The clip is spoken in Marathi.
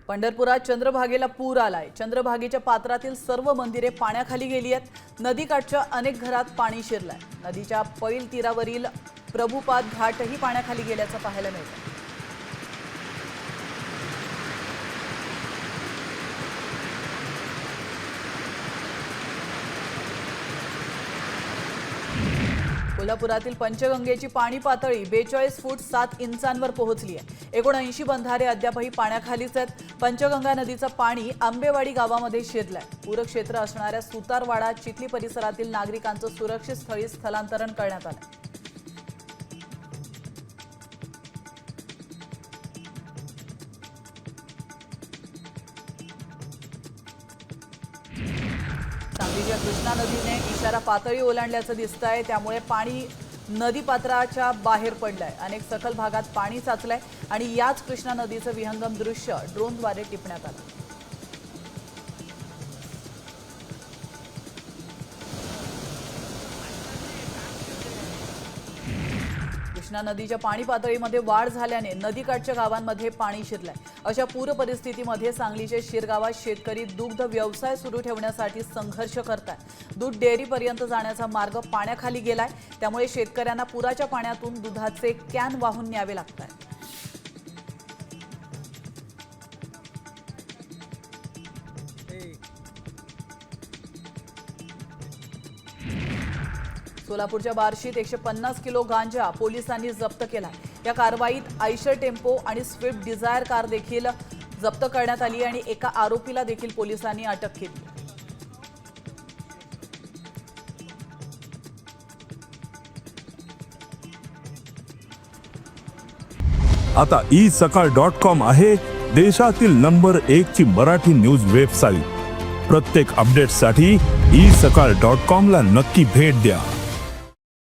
पंढरपुरात चंद्रभागेला पूर आलाय। चंद्रभागेच्या पात्रातील सर्व मंदिरे पाण्याखाली गेली आहेत। नदीकाठच्या अनेक घरात पाणी शिरलंय। नदीच्या पैल तीरावरील प्रभुपाद घाटही पाण्याखाली गेल्याचं पाहायला मिळतं। कोल्हापुरातील पंचगंगेची पाणी पातळी 42 फूट 7 इंचांवर पोहोचली आहे। 79 बंधारे अद्यापही पाण्याखालीच आहेत। पंचगंगा नदीचं पाणी आंबेवाडी गावामध्ये शिरलंय। पूरक्षेत्र असणाऱ्या सुतारवाडा चिखली परिसरातील नागरिकांचं सुरक्षित स्थळी स्थलांतरण करण्यात आलं। सांगलीच्या कृष्णा नदीने इशारा पातळी ओलांडल्याचं दिसतंय। त्यामुळे पाणी नदीपात्राच्या बाहेर पडलंय। अनेक सखल भागात पाणी साचलंय आणि याच कृष्णा नदीचं विहंगम दृश्य ड्रोनद्वारे टिपण्यात आलं। कृष्णा नदीच्या पाणी पातळीमध्ये वाढ झाल्याने नदीकाठच्या गावांमध्ये पाणी शिरलंय। अशा पूर परिस्थितीमध्ये सांगलीचे शिरगावात शेतकरी दुग्ध व्यवसाय सुरू ठेवण्यासाठी संघर्ष करतात। दूध डेअरीपर्यंत जाण्याचा मार्ग पाण्याखाली गेलाय। त्यामुळे शेतकऱ्यांना पुराच्या पाण्यातून दुधाचे कॅन वाहून न्यावे लागतात। सोलापूरच्या बार्शीत 150 किलो गांजा पोलिसांनी जप्त केला। या कारवाईत आयशर टेम्पो आणि स्विफ्ट डिझायर कार देखील जप्त करण्यात आली आणि एका आरोपीला देखील पोलिसांनी अटक केली। आता isakal.com आहे देशातील नंबर 1 ची मराठी न्यूज वेबसाईट। प्रत्येक अपडेटसाठी isakal.com ला नक्की भेट द्या।